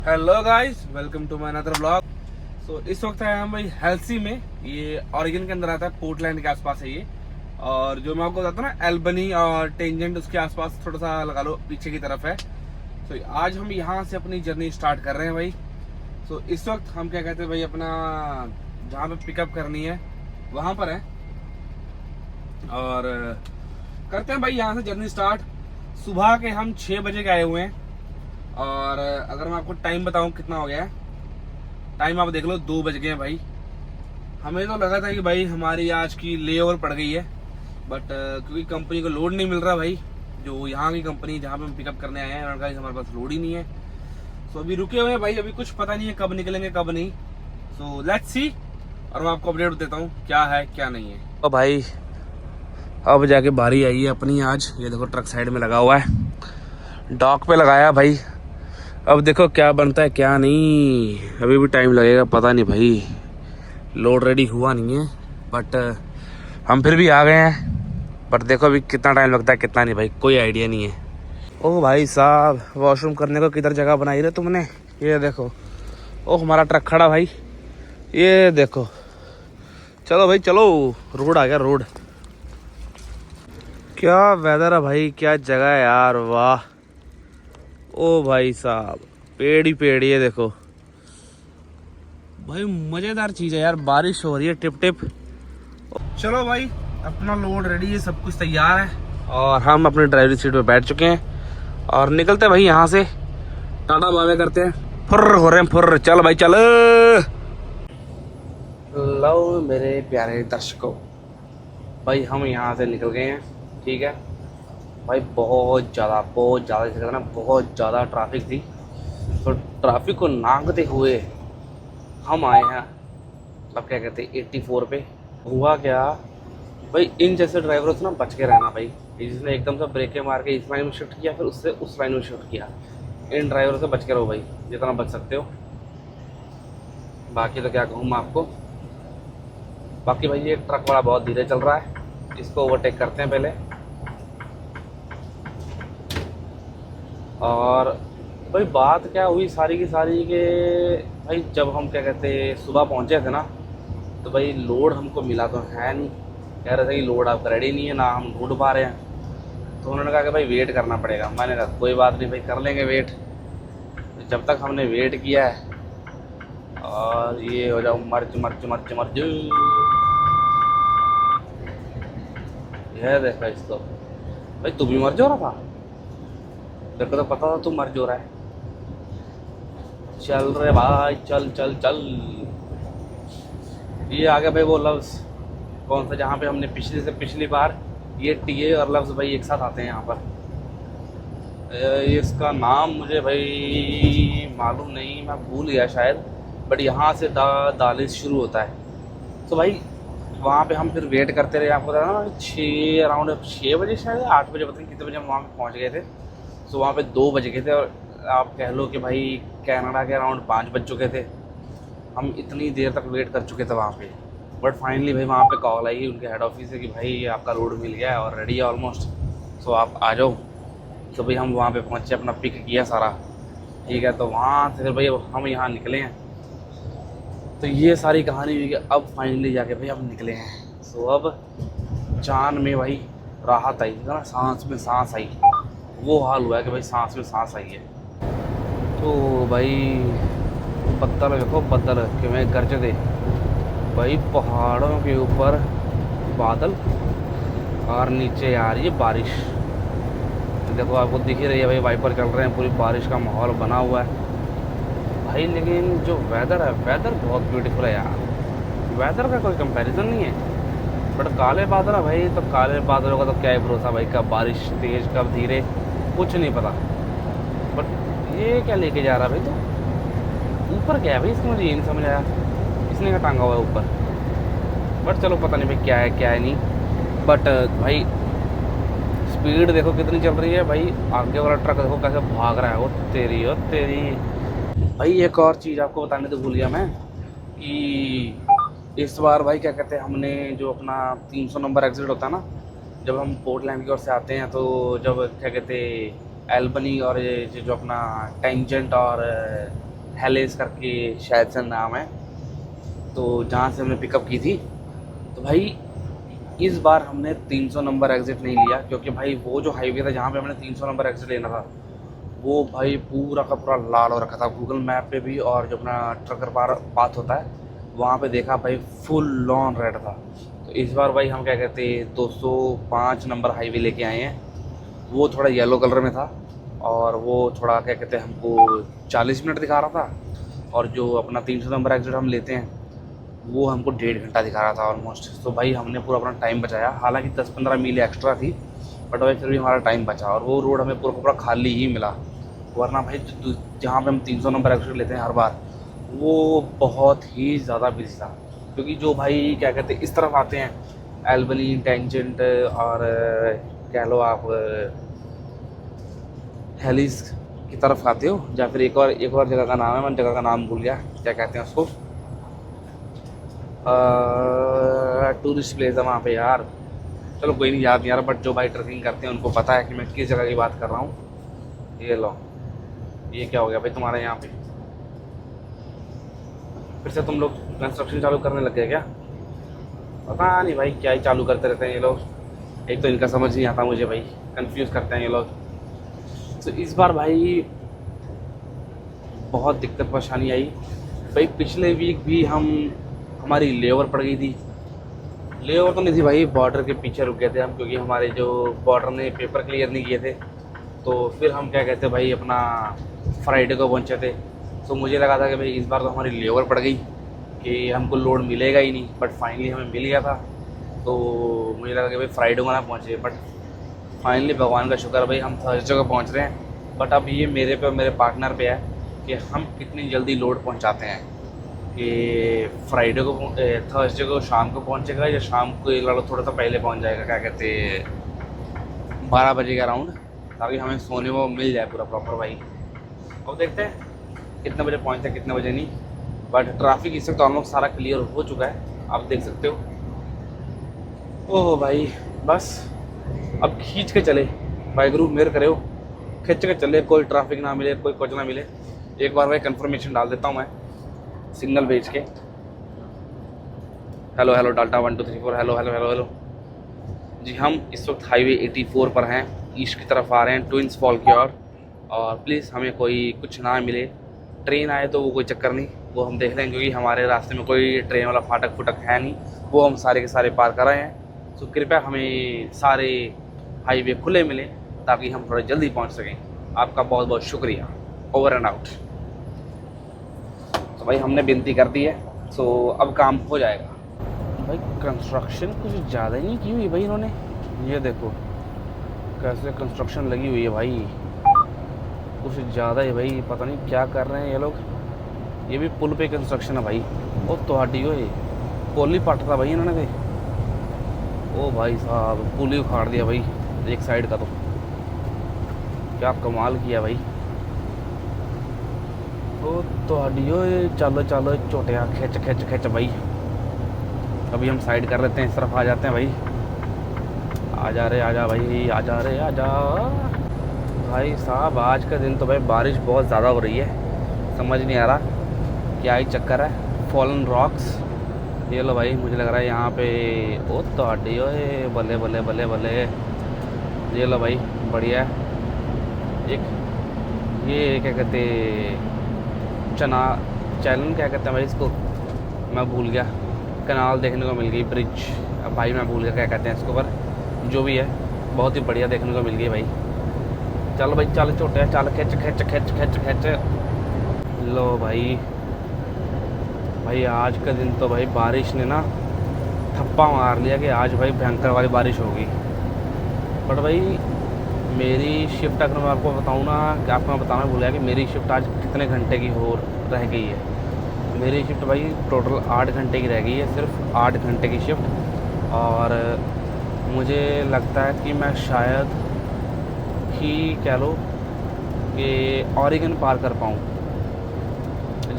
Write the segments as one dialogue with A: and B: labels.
A: Hello guys, welcome to my another blog. So इस वक्त है हम भाई हेल्सी में। ये ऑरिगन के अंदर आता है, पोर्टलैंड के आसपास है ये। और जो मैं आपको बताता हूँ ना, एल्बनी और टेंजेंट, उसके आसपास थोड़ा सा लगा लो पीछे की तरफ है। तो आज हम यहाँ से अपनी जर्नी स्टार्ट कर रहे हैं भाई। तो इस वक्त हम क्या कहते हैं भाई, अपना जहाँ पे पिकअप करनी है वहाँ पर है और करते हैं भाई यहाँ से जर्नी स्टार्ट। सुबह के हम 6 बजे के आए हुए हैं और अगर मैं आपको टाइम बताऊं कितना हो गया है, टाइम आप देख लो, 2 बज गए हैं भाई। हमें तो लगा था कि भाई हमारी आज की ले ओवर पड़ गई है, बट क्योंकि कंपनी को लोड नहीं मिल रहा भाई, जो यहाँ की कंपनी जहाँ पे हम पिकअप करने आए हैं उनका हमारे पास लोड ही नहीं है। सो अभी रुके हुए हैं भाई, अभी कुछ पता नहीं है कब निकलेंगे कब नहीं। सो लेट्स सी, और मैं आपको अपडेट देता हूँ क्या है क्या नहीं है। तो भाई अब जाके बारी आई है अपनी आज। ये देखो ट्रक साइड में लगा हुआ है, डॉक पे लगाया भाई। अब देखो क्या बनता है क्या नहीं, अभी भी टाइम लगेगा, पता नहीं भाई, लोड रेडी हुआ नहीं है। बट हम फिर भी आ गए हैं, बट देखो अभी कितना टाइम लगता है कितना नहीं भाई, कोई आइडिया नहीं है। ओह भाई साहब, वॉशरूम करने को किधर जगह बनाई रे तुमने? ये देखो, ओह हमारा ट्रक खड़ा भाई, ये देखो। चलो भाई चलो, रोड आ गया, रोड। क्या वेदर है भाई, क्या जगह है यार, वाह। ओ भाई साहब, पेड़ ही पेड़, ये देखो भाई, मजेदार चीज है यार। बारिश हो रही है टिप टिप। चलो भाई, अपना लोड रेडी है, सब कुछ तैयार है और हम अपने ड्राइवरी सीट पे बैठ चुके हैं और निकलते हैं भाई यहाँ से। टाटा बाय करते हैं, फुर्र हो रहे हैं फुर्र। चल भाई चल। लो मेरे प्यारे दर्शकों, भाई हम यहाँ से निकल गए हैं, ठीक है भाई। बहुत ज़्यादा जैसे कहते हैं ना, बहुत ज़्यादा ट्रैफिक थी। तो ट्रैफिक को नांगते हुए हम आए हैं, अब क्या कहते हैं, 84 पे। हुआ क्या भाई, इन जैसे ड्राइवरों से ना बच के रहना भाई। जिसने एकदम से ब्रेकें मार के इस लाइन में शिफ्ट किया, फिर उससे उस लाइन में शिफ्ट किया, इन ड्राइवरों से बच के रहो भाई, जितना बच सकते हो। बाकी तो क्या कहूँ मैं आपको। बाकी भाई ये ट्रक वाला बहुत धीरे चल रहा है, इसको ओवरटेक करते हैं पहले। और भाई बात क्या हुई सारी की सारी के भाई, जब हम क्या कहते सुबह पहुंचे थे ना, तो भाई लोड हमको मिला तो है नहीं। कह रहे थे कि लोड आपका रेडी नहीं है, ना हम ढूंढ पा रहे हैं। तो उन्होंने कहा कि भाई वेट करना पड़ेगा। मैंने कहा कोई बात नहीं भाई, कर लेंगे वेट। तो जब तक हमने वेट किया है, और ये हो जाओ मर्ज मर्ज मर्ज मर्ज, यह देखा इसको भाई, तू भी मर्ज हो रहा था, तेरे को तो पता था तू मर्ज हो रहा है। चल रहे भाई, चल चल चल। ये आ गया भाई वो लव्स, कौन सा, जहाँ पे हमने पिछली बार ये टीए और लव्स भाई एक साथ आते हैं यहाँ पर। इसका नाम मुझे भाई मालूम नहीं, मैं भूल गया शायद, बट यहाँ से दालिश शुरू होता है। तो भाई वहाँ पे हम फिर वेट करते रहे, आपको पता ना, 6 अराउंड 6 बजे शायद 8 बजे, पता नहीं कितने बजे हम वहाँ पे पहुँच गए थे। तो वहाँ पे 2 बज गए थे, और आप कह लो कि भाई कनाडा के अराउंड 5 बज चुके थे। हम इतनी देर तक वेट कर चुके थे वहाँ पे। बट फाइनली भाई वहाँ पे कॉल आई उनके हेड ऑफिस से कि भाई आपका रोड मिल गया है और रेडी है ऑलमोस्ट, सो आप आ जाओ। तो भाई हम वहाँ पे पहुँचे, अपना पिक किया सारा, ठीक है। तो वहाँ से फिर भाई हम यहाँ निकले हैं। तो ये सारी कहानी हुई कि अब फाइनली जाके भाई हम निकले हैं। सो अब जान में भाई राहत आई ना, सांस में सांस आई, वो हाल हुआ है कि भाई सांस में सांस आई है। तो भाई बदल देखो, बदल कि मैं गरजते भाई, पहाड़ों के ऊपर बादल और नीचे आ रही है बारिश। तो देखो आपको दिख ही रही है भाई, वाइपर चल रहे हैं, पूरी बारिश का माहौल बना हुआ है भाई। लेकिन जो वेदर है, वेदर बहुत ब्यूटीफुल है यार, वेदर का कोई कंपैरिजन नहीं है। बट काले बादल है भाई, तो काले बादलों का तो क्या ही भरोसा भाई, कब बारिश तेज कब धीरे, कुछ नहीं पता। बट ये क्या लेके जा रहा है भाई, तो ऊपर क्या है भाई, इसको मुझे ये नहीं समझ आया, इसने क्या टांगा हुआ है ऊपर। बट चलो पता नहीं भाई क्या है क्या है नहीं। बट भाई स्पीड देखो कितनी चल रही है भाई, आगे वाला ट्रक देखो कैसे भाग रहा है, वो तेरी ओ तेरी। भाई एक और चीज़ आपको बताने तो भूल गया मैं, कि इस बार भाई क्या कहते हैं, हमने जो अपना 300 नंबर एग्जिट होता है ना, जब हम पोर्टलैंड की ओर से आते हैं, तो जब क्या कहते एल्बनी और ये जो अपना टेंजेंट और हेलेस करके शायद से नाम है, तो जहाँ से हमने पिकअप की थी। तो भाई इस बार हमने 300 नंबर एग्ज़िट नहीं लिया, क्योंकि भाई वो जो हाईवे था जहाँ पे हमने 300 नंबर एग्ज़िट लेना था, वो भाई पूरा का पूरा लाल हो रखा था गूगल मैप पे भी, और जो अपना ट्रकर पाथ होता है वहाँ पे देखा भाई फुल ऑन रेड था। तो इस बार भाई हम क्या कहते हैं 205 नंबर हाईवे लेके आए हैं। वो थोड़ा येलो कलर में था, और वो थोड़ा क्या कहते हैं हमको 40 मिनट दिखा रहा था, और जो अपना 300 नंबर एग्जिट हम लेते हैं वो हमको 1.5 घंटा दिखा रहा था ऑलमोस्ट। तो भाई हमने पूरा अपना टाइम बचाया, हालांकि 10-15 मील एक्स्ट्रा थी, बट भाई फिर भी हमारा टाइम बचा, और वो रोड हमें पूरा पूरा खाली ही मिला। वरना भाई जहाँ पे हम 300 नंबर एग्जिट लेते हैं हर बार, वो बहुत ही ज़्यादा बिजी था। क्योंकि जो भाई क्या कहते हैं इस तरफ आते हैं एल्बनी टेंजेंट, और कह लो आप हेलिस की तरफ आते हो, या फिर एक और जगह का नाम है, मैं जगह का नाम भूल गया, क्या कहते हैं उसको, टूरिस्ट प्लेस है वहाँ पे यार, चलो कोई नहीं, याद नहीं आ रहा, बट जो भाई ट्रैकिंग करते हैं उनको पता है कि मैं किस जगह की बात कर रहा हूँ। ये लो, ये क्या हो गया भाई तुम्हारे यहाँ पे, फिर से तुम लोग कंस्ट्रक्शन चालू करने लग गए क्या? पता नहीं भाई क्या ही चालू करते रहते हैं ये लोग, एक तो इनका समझ नहीं आता मुझे भाई, कंफ्यूज करते हैं ये लोग। तो इस बार भाई बहुत दिक्कत परेशानी आई भाई। पिछले वीक भी हमारी लेओवर पड़ गई थी, लेओवर तो नहीं थी भाई, बॉर्डर के पीछे रुक गए थे हम, क्योंकि हमारे जो बॉर्डर ने पेपर क्लियर नहीं किए थे। तो फिर हम क्या कहते भाई अपना फ्राइडे को पहुंचे थे। तो मुझे लगा था कि भाई इस बार तो हमारी लेओवर पड़ गई कि हमको लोड मिलेगा ही नहीं, बट फाइनली हमें मिल गया था। तो मुझे लगा कि भाई फ्राइडे को ना पहुँचे, बट फाइनली भगवान का शुक्र भाई हम थर्सडे को पहुँच रहे हैं। बट अब ये मेरे पे और मेरे पार्टनर पे है कि हम कितनी जल्दी लोड पहुँचाते हैं, कि फ्राइडे को थर्सडे को शाम को पहुँचेगा, या शाम को ये लड़ो थोड़ा सा पहले पहुँच जाएगा, क्या कहते 12 बजे के अराउंड, ताकि हमें सोने वो मिल जाए पूरा प्रॉपर भाई। अब देखते हैं कितने बजे पहुँचते हैं कितने बजे नहीं, बट ट्रैफिक इस वक्त ऑलमोस्ट सारा क्लियर हो चुका है, आप देख सकते हो। ओह भाई बस अब खींच के चले, वाहेगुरु मेहर करे हो, खींच के चले, कोई ट्रैफिक ना मिले, कोई कुछ ना मिले। एक बार भाई कंफर्मेशन डाल देता हूँ मैं सिग्नल भेज के, hello hello delta 1 2 3 4, hello hello hello hello जी। हम इस वक्त हाईवे 84 पर हैं, ईस्ट की तरफ आ रहे हैं ट्विंस फॉल की ओर, और प्लीज़ हमें कोई कुछ ना मिले, ट्रेन आए तो वो कोई चक्कर नहीं, वो हम देख लेंगे, क्योंकि हमारे रास्ते में कोई ट्रेन वाला फाटक फुटक है नहीं, वो हम सारे के सारे पार कर रहे हैं। तो कृपया हमें सारे हाईवे खुले मिले, ताकि हम थोड़ा जल्दी पहुंच सकें। आपका बहुत बहुत शुक्रिया, ओवर एंड आउट। तो भाई हमने विनती कर दी है, तो अब काम हो जाएगा भाई। कंस्ट्रक्शन कुछ ज़्यादा ही नहीं की हुई भाई इन्होंने, ये देखो कैसे कंस्ट्रक्शन लगी हुई है भाई, कुछ ज़्यादा ही भाई, पता नहीं क्या कर रहे हैं ये लोग। ये भी पुल पे कंस्ट्रक्शन है भाई, वो तो हड्डी हो पुल ही पट था भाई इन्होंने ओ भाई साहब, पुल ही उखाड़ दिया भाई एक साइड का, तो क्या कमाल किया भाई। ओ तो हड्डियो, चलो चलो छोटिया, खिंच खिंच खिंच भाई। अभी हम साइड कर लेते हैं, इस तरफ आ जाते हैं भाई, आजा रे आजा भाई, आजा रे आजा भाई साहब। आज का दिन तो भाई बारिश बहुत ज़्यादा हो रही है, समझ नहीं आ रहा क्या ही चक्कर है। फॉलन रॉक्स, ये लो भाई, मुझे लग रहा है यहाँ पे, ओ तो हड्डियो, बल्ले बल्ले बल्ले बल्ले, ये लो भाई बढ़िया। एक ये क्या कहते चना चैलन क्या कहते हैं भाई इसको, मैं भूल गया, कनाल देखने को मिल गई, ब्रिज, अब भाई मैं भूल गया क्या कहते हैं इसको, पर जो भी है बहुत ही बढ़िया देखने को मिल गई भाई। चल भाई चल छोटे, चल खिंच खिंच खिंच खिंच खिंच। लो भाई भाई आज का दिन तो भाई बारिश ने ना थप्पा मार लिया कि आज भाई भयंकर वाली बारिश होगी। बट भाई मेरी शिफ्ट अगर मैं आपको बताऊँ ना, कि आपको मैं बताना भूल गया कि मेरी शिफ्ट आज कितने घंटे की रह गई है। मेरी शिफ्ट भाई टोटल 8 घंटे की रह गई है, सिर्फ 8 घंटे की शिफ्ट। और मुझे लगता है कि मैं शायद ही कह लो कि ऑरिगन पार कर पाऊँ,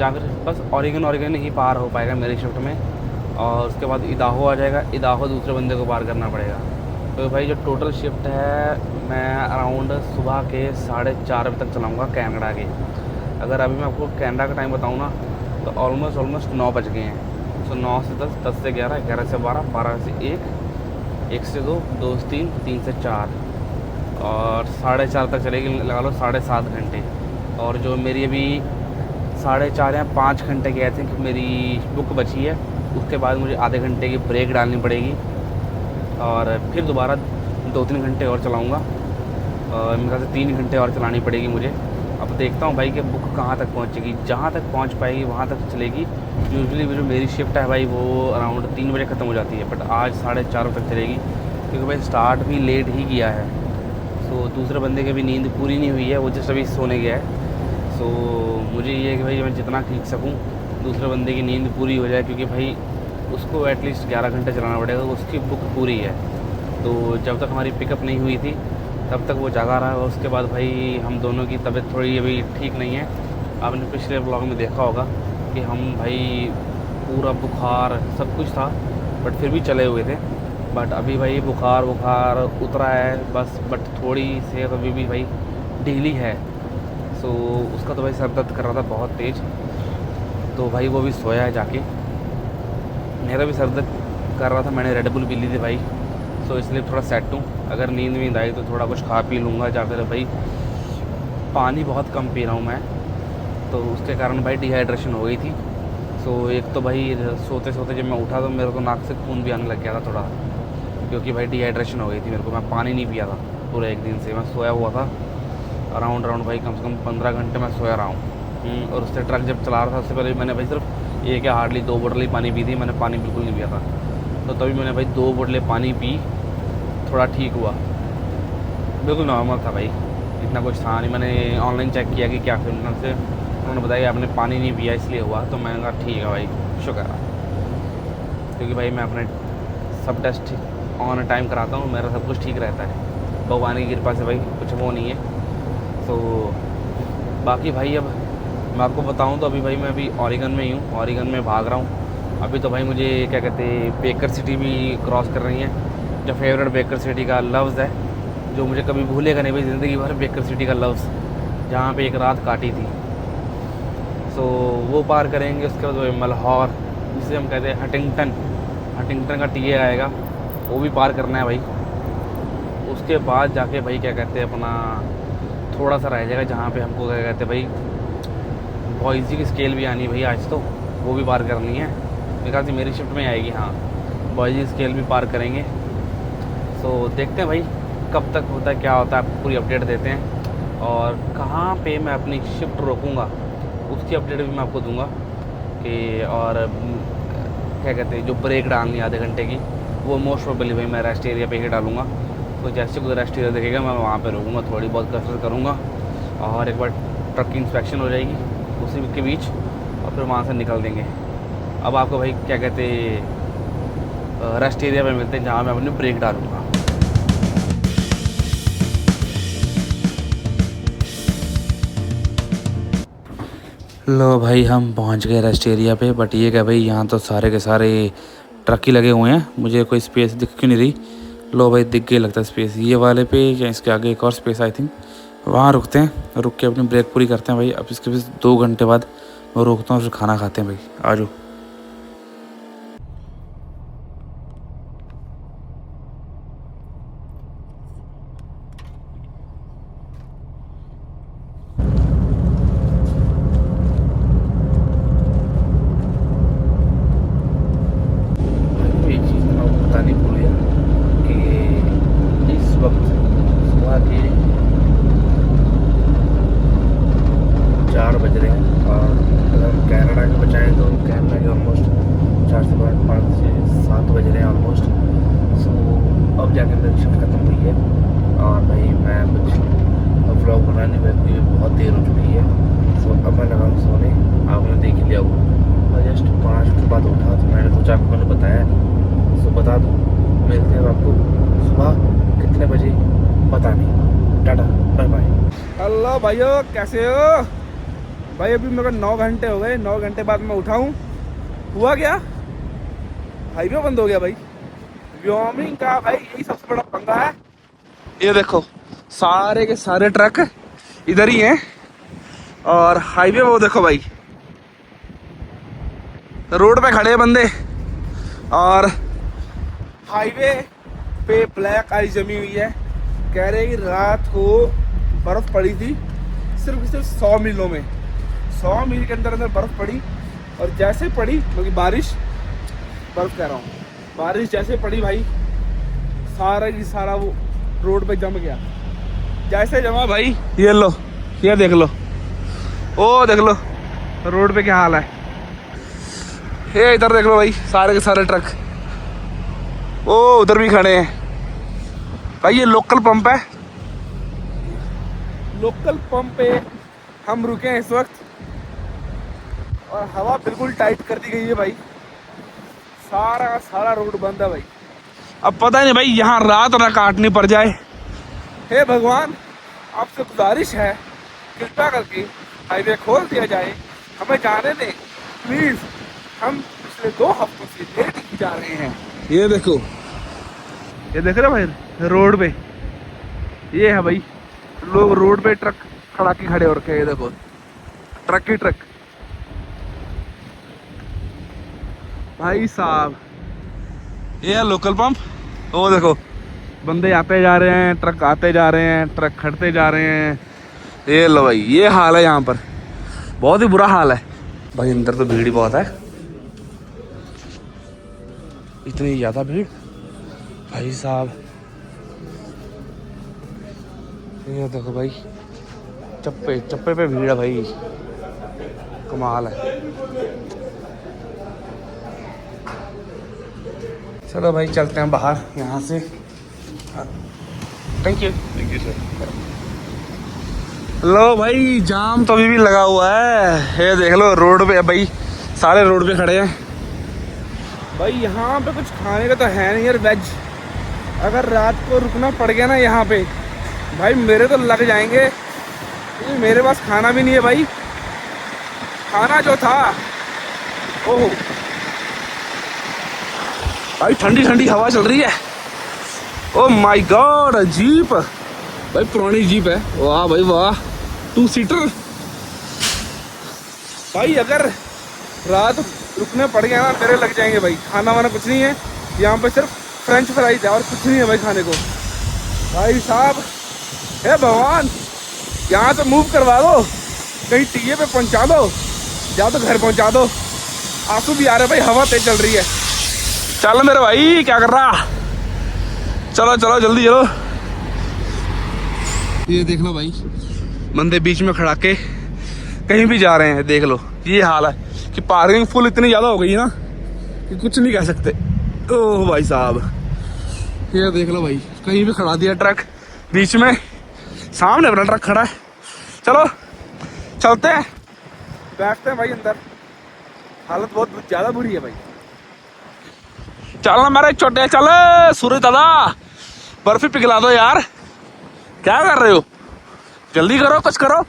A: या फिर बस ऑरिगन ही पार हो पाएगा मेरी शिफ्ट में, और उसके बाद इदाहो आ जाएगा, इदाहो दूसरे बंदे को पार करना पड़ेगा। तो भाई जो टोटल शिफ्ट है, मैं अराउंड सुबह के 4:30 बजे तक चलाऊँगा कैनडा के। अगर अभी मैं आपको कैनेडा का टाइम बताऊँ ना तो ऑलमोस्ट 9 बज गए हैं। सो 9 से 10, 10 से 11, 11 से 12, 12 से 1, 1 से 2, 2 से 3, 3 से 4 और 4:30 तक चलेगी, लगा लो 7.5 घंटे। और जो मेरी अभी 4.5 या 5 घंटे के आई थिंक मेरी बुक बची है, उसके बाद मुझे आधे घंटे की ब्रेक डालनी पड़ेगी और फिर दोबारा 2-3 घंटे और चलाऊँगा। मेरे ख्याल से 3 घंटे और चलानी पड़ेगी मुझे। अब देखता हूँ भाई कि बुक कहाँ तक पहुँचेगी, जहाँ तक पहुँच पाएगी वहाँ तक चलेगी। यूजुअली जो मेरी शिफ्ट है भाई वो अराउंड 3 बजे ख़त्म हो जाती है, बट आज 4:30 तक चलेगी क्योंकि भाई स्टार्ट भी लेट ही किया है। सो दूसरे बंदे की भी नींद पूरी नहीं हुई है, वो जस्ट अभी सोने गया है। सो मुझे ये है कि भाई मैं जितना खींच सकूँ दूसरे बंदे की नींद पूरी हो जाए, क्योंकि भाई उसको एटलीस्ट 11 घंटे चलाना पड़ेगा, उसकी बुक पूरी है। तो जब तक हमारी पिकअप नहीं हुई थी तब तक वो जगा रहा है। और उसके बाद भाई हम दोनों की तबीयत थोड़ी अभी ठीक नहीं है। आपने पिछले ब्लॉग में देखा होगा कि हम भाई पूरा बुखार सब कुछ था बट फिर भी चले हुए थे। बट अभी भाई बुखार उतरा है बस, बट थोड़ी सेहत अभी भी भाई ढीली है। सो उसका तो भाई सर दर्द कर रहा था बहुत तेज़, तो भाई वो भी सोया है जाके। मेरा भी सर दर्द कर रहा था, मैंने रेड बुल पी ली थी भाई, सो इसलिए थोड़ा सेट हूँ। अगर नींद आई तो थोड़ा कुछ खा पी लूँगा, या फिर भाई पानी बहुत कम पी रहा हूँ मैं, तो उसके कारण भाई डिहाइड्रेशन हो गई थी। सो एक तो भाई सोते सोते जब मैं उठा तो मेरे को नाक से खून भी आने लग गया था थोड़ा, क्योंकि भाई डिहाइड्रेशन हो गई थी मेरे को। मैं पानी नहीं पिया था पूरे एक दिन से, मैं सोया हुआ था अराउंड भाई कम से कम 15 घंटे मैं सोया रहा हूँ। और उससे ट्रक जब चला रहा था उससे पहले मैंने भाई सिर्फ एक या हार्डली 2 बोतल ही पानी पी थी, मैंने पानी बिल्कुल नहीं पिया था। तो तभी मैंने भाई 2 बोतलें पानी पी, थोड़ा ठीक हुआ, बिल्कुल नॉर्मल था भाई, इतना कुछ था नहीं। मैंने ऑनलाइन चेक किया कि क्या सिम्टम्स से, उन्होंने बताया आपने पानी नहीं पिया इसलिए हुआ। तो मैंने कहा ठीक है भाई, शुक्र है, क्योंकि भाई मैं अपने सब टेस्ट ऑन टाइम कराता हूँ, मेरा सब कुछ ठीक रहता है भगवान की कृपा से भाई, कुछ वो नहीं है। तो बाकी भाई अब मैं आपको बताऊँ तो अभी भाई मैं अभी ऑरिगन में ही हूँ, ऑरिगन में भाग रहा हूँ अभी। तो भाई मुझे क्या कहते हैं बेकर सिटी भी क्रॉस कर रही है, जो फेवरेट बेकर सिटी का लफ्ज़ है, जो मुझे कभी भूलेगा नहीं भाई ज़िंदगी भर, बेकर सिटी का लफ्ज़, जहाँ पे एक रात काटी थी। सो वो पार करेंगे, उसके बाद वो मल्हौर जिसे हम कहते हैं हटिंगटन का टीए आएगा, वो भी पार करना है भाई। उसके बाद जाके भाई क्या कहते हैं अपना थोड़ा सा रह जाएगा जहाँ पे हमको क्या कहते हैं भाई बॉयज़ी की स्केल भी आनी है भाई आज, तो वो भी पार करनी है। मेरे ख्याल से मेरी शिफ्ट में आएगी, हाँ बॉयज़ी स्केल भी पार करेंगे। सो देखते हैं भाई कब तक होता है क्या होता है, आपको पूरी अपडेट देते हैं। और कहाँ पे मैं अपनी शिफ्ट रोकूँगा उसकी अपडेट भी मैं आपको दूंगा कि, और क्या कहते हैं जो ब्रेक डालनी है आधे घंटे की, वो मोस्ट प्रोबेबली भाई मैं रेस्ट एरिया पे ही डालूंगा। तो जैसे कोई रेस्ट एरिया देखेगा मैं वहाँ पे रुकूँगा, थोड़ी बहुत कसरत करूँगा और एक बार ट्रक की इंस्पेक्शन हो जाएगी उसी के बीच, और फिर वहाँ से निकल देंगे। अब आपको भाई क्या कहते रेस्ट एरिया पे मिलते हैं जहाँ मैं अपनी ब्रेक डालूँगा। लो भाई हम पहुंच गए रेस्ट एरिया पे, बट ये क्या भाई यहाँ तो सारे के सारे ट्रक ही लगे हुए हैं, मुझे कोई स्पेस दिख क्यों नहीं रही। लो भाई दिख गई लगता है स्पेस ये वाले पे, या इसके आगे एक और स्पेस आई थिंक, वहाँ रुकते हैं, रुक के अपनी ब्रेक पूरी करते हैं भाई। अब इसके फिर 2 घंटे बाद मैं रुकता हूँ, फिर खाना खाते हैं भाई, आ जाओ। एक चीज़ मैं आपको बतानी भूल गया कि इस वक्त सुबह के 4 बज रहे हैं, और अगर हम कनाडा के बचाएँ तो कनाडा के ऑलमोस्ट 4 से 5 से 7 बज रहे हैं ऑलमोस्ट। सो अब जाके मेरी शिफ्ट खत्म हुई है, और भाई मैं कुछ व्लॉग बनाने में भी बहुत देर हो चुकी है। सो अब मैं लगा सोने, आपने देख ही लिया होगा, और जस्ट 5 मिनट बाद उठा तो मैंने सोचा आपको मैंने बताया नहीं, सो बता दूँ मिलते हैं आपको सुबह कितने बजे पता नहीं। Tata bye bye. हेलो भाइयों, कैसे हो भाई? अभी मेरे को 9 घंटे हो गए, 9 घंटे बाद मैं उठा हूँ। हुआ क्या, हाईवे बंद हो गया भाई। व्योमिंग का भाई यही सबसे बड़ा पंगा है। ये देखो सारे के सारे ट्रक इधर ही हैं, और हाईवे वो देखो भाई, रोड पे खड़े हैं बंदे और हाईवे पे ब्लैक आइस जमी हुई है। कह रहे हैं कि रात को बर्फ पड़ी थी सिर्फ 100 मीलों में, 100 मील के अंदर बर्फ पड़ी। और जैसे पड़ी मतलब बारिश, बर्फ कह रहा हूँ, बारिश जैसे पड़ी भाई सारा की सारा वो रोड पे जम गया। जैसे जमा भाई, ये लो, ये देख लो, ओ देख लो रोड पे क्या हाल है। ये इधर देख लो भाई, सारे के सारे ट्रक, ओ उधर भी खड़े हैं भाई। ये लोकल पंप है, लोकल पंप पे हम रुके हैं इस वक्त और हवा बिल्कुल टाइट कर दी गई है भाई। सारा का सारा रोड बंद है भाई। अब पता नहीं भाई यहाँ रात ना काटनी पड़ जाए। हे भगवान, आपसे गुजारिश है कृपया करके हाईवे खोल दिया जाए, हमें जाने दें प्लीज। हम पिछले 2 हफ्तों से लेट ही जा रहे हैं। ये देखो, ये देख रहे भाई रोड पे, ये है भाई लोग रोड पे ट्रक खड़ा के खड़े हो रखे हैं। ये देखो ट्रक ही ट्रक भाई साहब। ये है लोकल पंप, वो देखो बंदे आते जा रहे हैं, ट्रक आते जा रहे हैं, ट्रक खड़ते जा रहे हैं। ये लो भाई, ये हाल है यहाँ पर, बहुत ही बुरा हाल है भाई। अंदर तो भीड़ ही बहुत है, इतनी ज़्यादा भीड़ भाई साहब। ये देखो भाई, चप्पे चप्पे पे भीड़ है भाई, कमाल है। चलो भाई चलते हैं बाहर यहाँ से। Thank you sir. लो भाई, जाम तो अभी भी लगा हुआ है। ये देख लो रोड पे भाई, सारे रोड पे खड़े हैं भाई। यहाँ पे कुछ खाने का तो है नहीं यार, वेज। अगर रात को रुकना पड़ गया ना यहाँ पे भाई, मेरे तो लग जाएंगे, क्योंकि मेरे पास खाना भी नहीं है भाई। खाना जो था, ओह भाई ठंडी ठंडी हवा चल रही है। ओ माय गॉड, जीप भाई, पुरानी जीप है, वाह भाई वाह, 2 सीटर भाई। अगर रात रुकने पड़ गया ना, मेरे लग जाएंगे भाई। खाना वाना कुछ नहीं है यहाँ पे, सिर्फ फ्रेंच फ्राइज है और कुछ नहीं है भाई खाने को। भाई साहब, हे भगवान, यहाँ से मूव करवा दो, कहीं टीए पे पहुँचा दो, या तो घर पहुँचा दो। आंसू भी आ रहे भाई, हवा तेज चल रही है। चलो मेरे भाई, क्या कर रहा, चलो चलो जल्दी चलो। ये देख लो भाई, बंदे बीच में खड़ा के कहीं भी जा रहे हैं। देख लो ये हाल है कि पार्किंग फुल इतनी ज़्यादा हो गई ना कि कुछ नहीं कह सकते। ओह भाई साहब, ये देख लो भाई, कहीं भी खड़ा दिया ट्रक बीच में, सामने अपना ट्रक खड़ा है। चलो चलते हैं, बैठते हैं भाई अंदर। हालत बहुत ज़्यादा बुरी है भाई। चलना मेरे छोटे, चल सूरज दादा, बर्फी पिघला दो यार। क्या कर रहे हो, जल्दी करो, कुछ करो,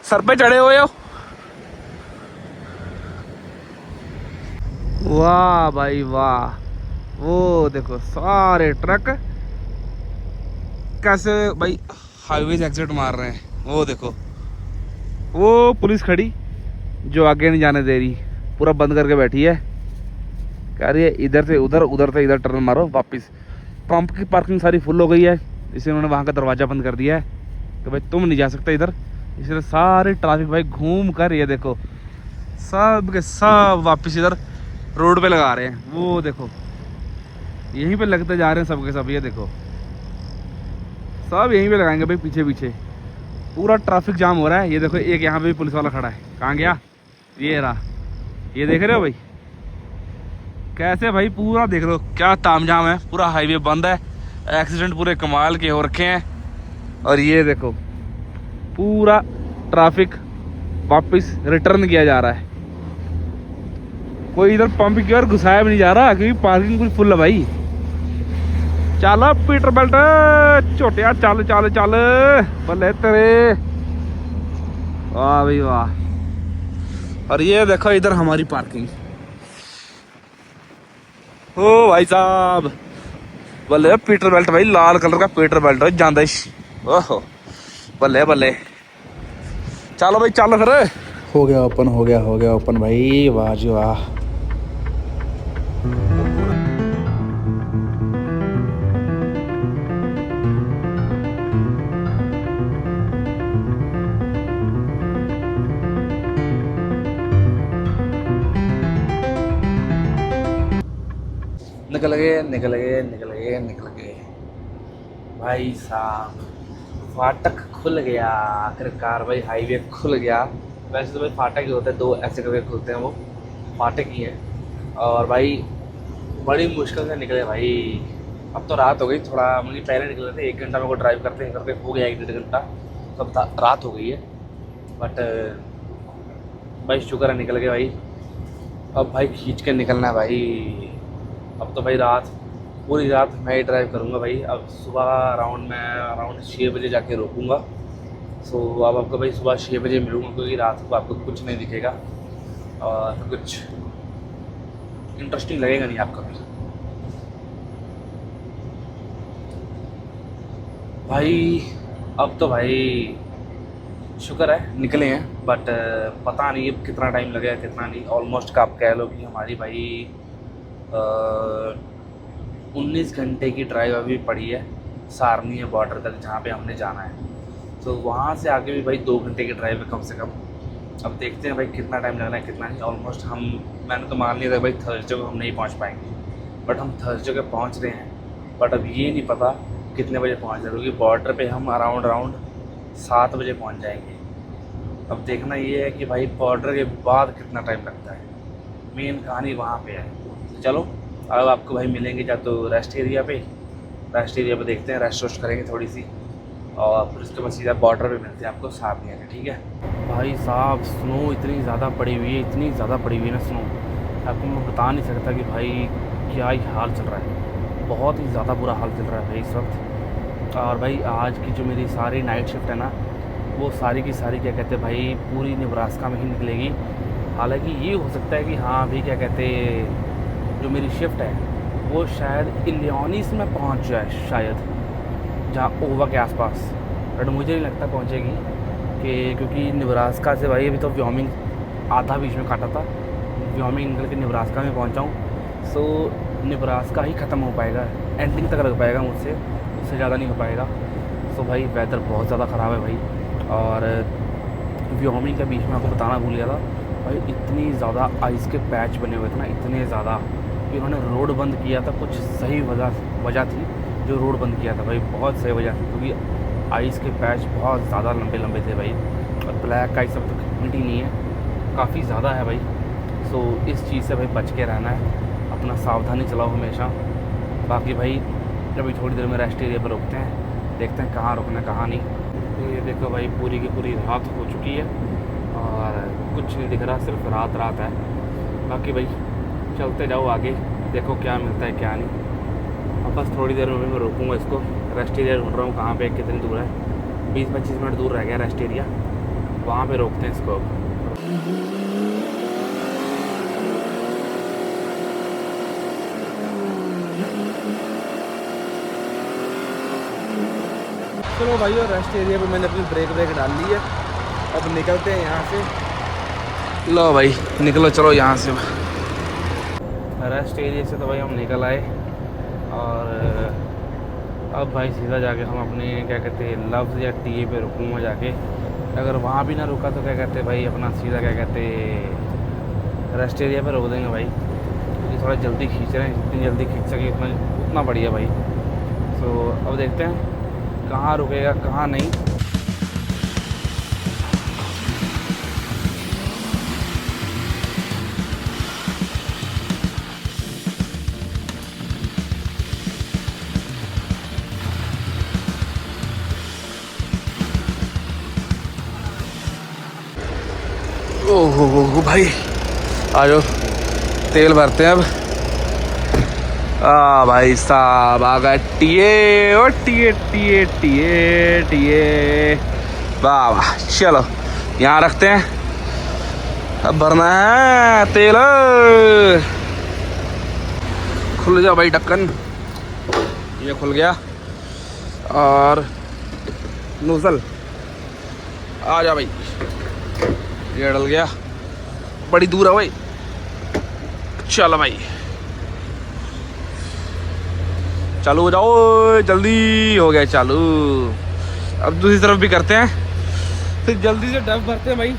A: सर पे चढ़े हुए हो। वाह भाई वाह, वो देखो सारे ट्रक कैसे भाई हाईवे से एग्जिट मार रहे हैं। वो देखो, वो पुलिस खड़ी जो आगे नहीं जाने दे रही, पूरा बंद करके बैठी है, कह रही है इधर से उधर, उधर से इधर टर्न मारो वापस। पंप की पार्किंग सारी फुल हो गई है, इसलिए उन्होंने वहाँ का दरवाज़ा बंद कर दिया है कि भाई तुम नहीं जा सकते इधर। इसलिए सारे ट्रैफिक भाई घूम कर, ये देखो सब के सब वापस इधर रोड पे लगा रहे हैं। वो देखो यहीं पे लगते जा रहे हैं सब के सब। ये देखो सब यहीं पे लगाएंगे भाई, पीछे पीछे पूरा ट्रैफिक जाम हो रहा है। ये देखो एक यहाँ पे भी पुलिस वाला खड़ा है, कहाँ गया, ये रहा, ये देख रहे हो भाई कैसे भाई, पूरा देख लो क्या तामझाम है, पूरा हाईवे बंद है। एक्सीडेंट पूरे कमाल के हो रखे हैं। और ये देखो पूरा ट्रैफिक वापस रिटर्न किया जा रहा है। कोई इधर पंप की ओर घुसाया भी नहीं जा रहा, क्योंकि पार्किंग पूरी फुल है भाई। चलो पीटर बेल्ट छोटिया, चल चल चल, बल्ले तेरे, वाह भाई वाह। और ये देखो इधर हमारी पार्किंग, ओ भाई साहब, बल्ले पीटर बेल्ट भाई, लाल कलर का पीटर बेल्ट हो जांदा। ओहो बल्ले बल्ले, चलो भाई चलो फिर।
B: हो गया ओपन भाई, वाह जी वाह।
A: निकल गए भाई साहब। फाटक खुल गया आखिरकार भाई, हाईवे खुल गया। वैसे तो भाई फाटक ही होते हैं, दो ऐसे करके खुलते हैं, वो फाटक ही है। और भाई बड़ी मुश्किल से निकले भाई। अब तो रात हो गई, थोड़ा मुझे पहले निकले थे, 1 घंटा मेरे को ड्राइव करते हो गया, 1 डेढ़ घंटा। तो अब रात हो गई है, बट भाई शुक्र है निकल गए भाई। अब भाई खींच के निकलना है भाई। अब तो भाई पूरी रात मैं ही ड्राइव करूँगा भाई। अब सुबह अराउंड 6 बजे जाके रोकूँगा। सो अब आपको भाई सुबह 6 बजे मिलूँगा, क्योंकि रात को आपको कुछ नहीं दिखेगा और कुछ इंटरेस्टिंग लगेगा नहीं आपको भाई। अब तो भाई शुक्र है निकले हैं, बट पता नहीं अब कितना टाइम लगेगा कितना नहीं। ऑलमोस्ट का आप कह लो कि हमारी भाई 19 घंटे की ड्राइव अभी पड़ी है सारनी है बॉर्डर तक, जहाँ पे हमने जाना है। तो वहाँ से आगे भी भाई 2 घंटे की ड्राइव है कम से कम। अब देखते हैं भाई कितना टाइम लगना है कितना नहीं। ऑलमोस्ट मैंने तो मान लिया था भाई थर्सडे को हम नहीं पहुँच पाएंगे, बट हम थर्सडे को पहुँच रहे हैं। बट अब ये नहीं पता कितने बजे पहुँच रहे, क्योंकि बॉर्डर पे हम अराउंड 7 बजे पहुँच जाएंगे। अब देखना ये है कि भाई बॉर्डर के बाद कितना टाइम लगता है, मेन कहानी वहाँ पे है। तो चलो अब आपको भाई मिलेंगे या तो रेस्ट एरिया पे देखते हैं, रेस्ट वेस्ट करेंगे थोड़ी सी, और फिर उसके बाद सीधा बॉर्डर पे मिलते हैं आपको सामने आके, ठीक है। भाई साहब स्नो इतनी ज़्यादा पड़ी हुई है ना स्नो, आपको मैं बता नहीं सकता कि भाई क्या ही हाल चल रहा है। बहुत ही ज़्यादा बुरा हाल चल रहा है भाई इस वक्त। और भाई आज की जो मेरी सारी नाइट शिफ्ट है ना, वो सारी की सारी क्या कहते हैं भाई पूरी नेब्रास्का में ही निकलेगी। हालांकि ये हो सकता है कि हाँ अभी क्या कहते जो मेरी शिफ्ट है वो शायद इलिनॉइस में पहुंच जाए, शायद जहाँ ओवा के आसपास, बट मुझे नहीं लगता पहुंचेगी क्योंकि नेब्रास्का से भाई अभी तो व्योमिंग आधा बीच में काटा था, व्योमिंग निकल के नेब्रास्का में पहुँचा हूँ। सो नेब्रास्का ही ख़त्म हो पाएगा, एंडिंग तक रख पाएगा मुझसे, उससे ज़्यादा नहीं हो पाएगा। सो भाई वेदर बहुत ज़्यादा ख़राब है भाई। और व्योमिंग के बीच में आपको बताना भूल गया था भाई, इतनी ज़्यादा आइस के पैच बने हुए थे ना, इतने ज़्यादा कि उन्होंने रोड बंद किया था। कुछ सही वजह थी जो रोड बंद किया था भाई, बहुत सही वजह थी, क्योंकि आइस के पैच बहुत ज़्यादा लंबे थे भाई। और ब्लैक आइस अब तक मिटी नहीं है, काफ़ी ज़्यादा है भाई। सो इस चीज़ से भाई बच के रहना है, अपना सावधानी चलाओ हमेशा। बाकी भाई अभी थोड़ी देर में रेस्ट एरिया पर रुकते हैं, देखते हैं कहाँ रुकना कहाँ नहीं। ये देखो भाई पूरी की पूरी रात हो चुकी है और कुछ नहीं दिख रहा, सिर्फ रात है। बाकी भाई चलते जाओ आगे, देखो क्या मिलता है क्या नहीं। अब बस थोड़ी देर में मैं रोकूँगा इसको, रेस्ट एरिया ढूंढ रहा हूँ कहाँ पे कितनी दूर है, 20-25 मिनट दूर रह गया रेस्ट एरिया, वहाँ पे रोकते हैं इसको। चलो भाई और रेस्ट एरिया पे मैंने अपनी ब्रेक डाल ली है, अब निकलते हैं यहाँ से। लो भाई निकलो, चलो यहाँ से। रेस्ट एरिया से तो भाई हम निकल आए और अब भाई सीधा जाके हम अपने क्या कहते हैं लव्स या टीए पे रुकूँगा जाके। अगर वहाँ भी ना रुका तो क्या कहते भाई अपना सीधा क्या कहते रेस्ट एरिया पे रोक देंगे भाई, क्योंकि थोड़ा जल्दी खींच रहे हैं, जितनी जल्दी खींच सके उतना बढ़िया भाई। तो अब देखते हैं कहाँ रुकेगा कहाँ नहीं। ओहो भाई आ जाओ, तेल भरते हैं अब। भाई साहब आ गए टीए, ओ टीए। वाह वाह, चलो यहाँ रखते हैं, अब भरना है तेल। खुल जा भाई ढक्कन, ये खुल गया। और नोजल आ जा भाई, ये डल गया, बड़ी दूर है भाई। चलो भाई चालू हो जाओ, जल्दी हो गया चालू। अब दूसरी तरफ भी करते हैं, फिर जल्दी से डब भरते हैं भाई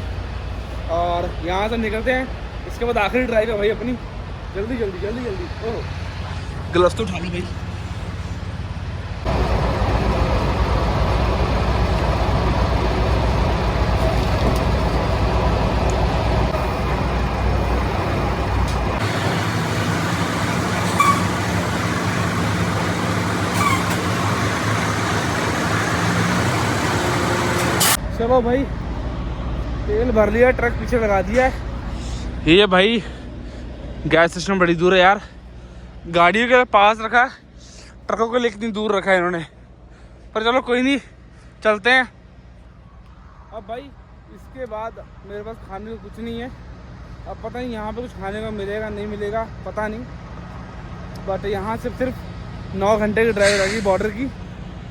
A: और यहाँ से निकलते हैं। इसके बाद आखिरी ड्राइव है भाई अपनी। जल्दी जल्दी जल्दी जल्दी। ओह ग्लव्स तो उठा लो भाई। चलो भाई तेल भर लिया, ट्रक पीछे लगा दिया है। ये भाई गैस स्टेशन बड़ी दूर है यार, गाड़ियों के पास रखा है, ट्रकों के लिए इतनी दूर रखा है इन्होंने। पर चलो कोई नहीं, चलते हैं। अब भाई इसके बाद मेरे पास खाने को कुछ नहीं है। अब पता नहीं यहाँ पे कुछ खाने को मिलेगा नहीं मिलेगा पता नहीं, बट यहाँ से सिर्फ 9 घंटे की ड्राइव रहेगी बॉर्डर की,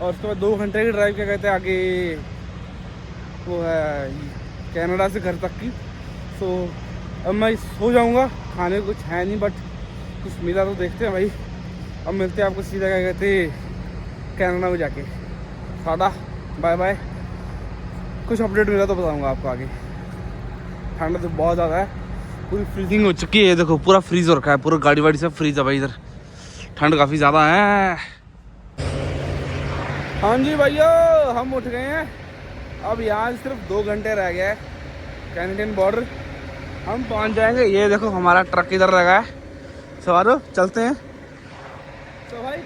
A: और उसके बाद 2 घंटे की ड्राइव क्या कहते हैं आगे, वो है कनाडा से घर तक की। सो अब मैं सो जाऊंगा, खाने को कुछ है नहीं, बट कुछ मिला तो देखते हैं भाई। अब मिलते हैं आपको सीधा क्या कहते हैं कनाडा में जाके। सादा बाय बाय, कुछ अपडेट मिला तो बताऊंगा आपको आगे। ठंड तो बहुत ज़्यादा है, पूरी फ्रीजिंग हो चुकी है। देखो पूरा फ्रीज हो रखा है, पूरा गाड़ी वाड़ी सब फ्रीज है भाई। इधर ठंड काफ़ी ज़्यादा है। हाँ जी भैया हम उठ गए हैं। अब यहाँ से सिर्फ 2 घंटे रह गया है कैनेडियन बॉर्डर, हम पहुँच जाएंगे। ये देखो हमारा ट्रक इधर लगा है, सवारो चलते हैं। तो भाई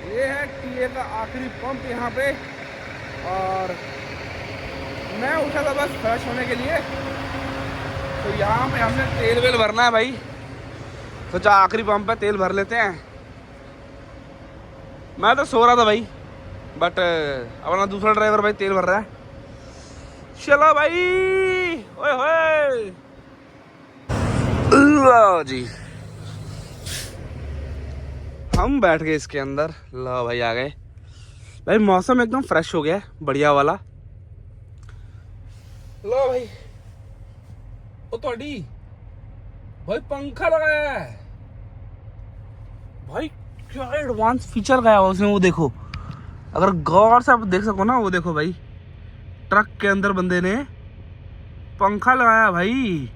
A: ये है टीए का आखिरी पंप यहाँ पे, और मैं उठा था बस फ्रेश होने के लिए। तो यहाँ पे हमने तेल वेल भरना है भाई, सोचा आखिरी पंप पे तेल भर लेते हैं। मैं तो सो रहा था भाई, बट अपना दूसरा ड्राइवर भाई तेल भर रहा है। चलो भाई ओए होए लो जी, हम बैठ गए इसके अंदर। लो भाई आ गए भाई, मौसम एकदम फ्रेश हो गया है, बढ़िया वाला। लो भाई ओ तोड़ी भाई पंखा लगाया है भाई, क्या एडवांस फीचर लगाया हुआ उसने। वो देखो, अगर गौर से आप देख सको ना, वो देखो भाई ट्रक के अंदर बंदे ने पंखा लगाया भाई।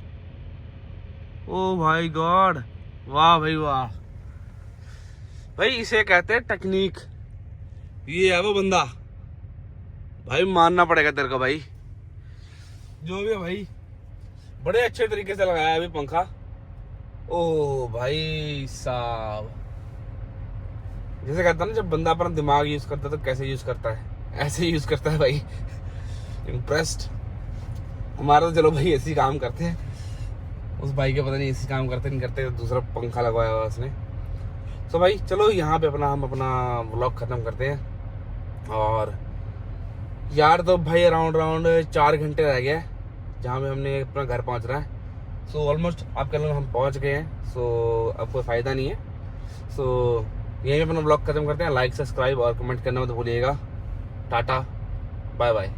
A: ओ भाई गॉड, वाह भाई वाह भाई, इसे कहते हैं टेक्निक। ये है वो बंदा भाई, मानना पड़ेगा तेरे को भाई। जो भी है भाई बड़े अच्छे तरीके से लगाया है अभी पंखा। ओ भाई साहब, जैसे कहता है ना जब बंदा अपना दिमाग यूज करता है तो कैसे यूज करता है, ऐसे यूज करता है भाई। इम्प्रेस्ड। हमारा तो चलो भाई ऐसे ही काम करते हैं, उस भाई के पता नहीं ऐसे काम करते नहीं करते, दूसरा पंखा लगवाया हुआ उसने। तो भाई चलो यहाँ पे हम अपना व्लॉग ख़त्म करते हैं। और यार तो भाई अराउंड 4 घंटे रह गया जहाँ पे हमने अपना घर पहुँच रहा है। सो ऑलमोस्ट आप कह लो हम पहुँच गए हैं। सो अब कोई फ़ायदा नहीं है। सो यहीं पे अपना व्लॉग ख़त्म करते हैं। लाइक सब्सक्राइब और कमेंट करना मत भूलिएगा। Tata bye bye.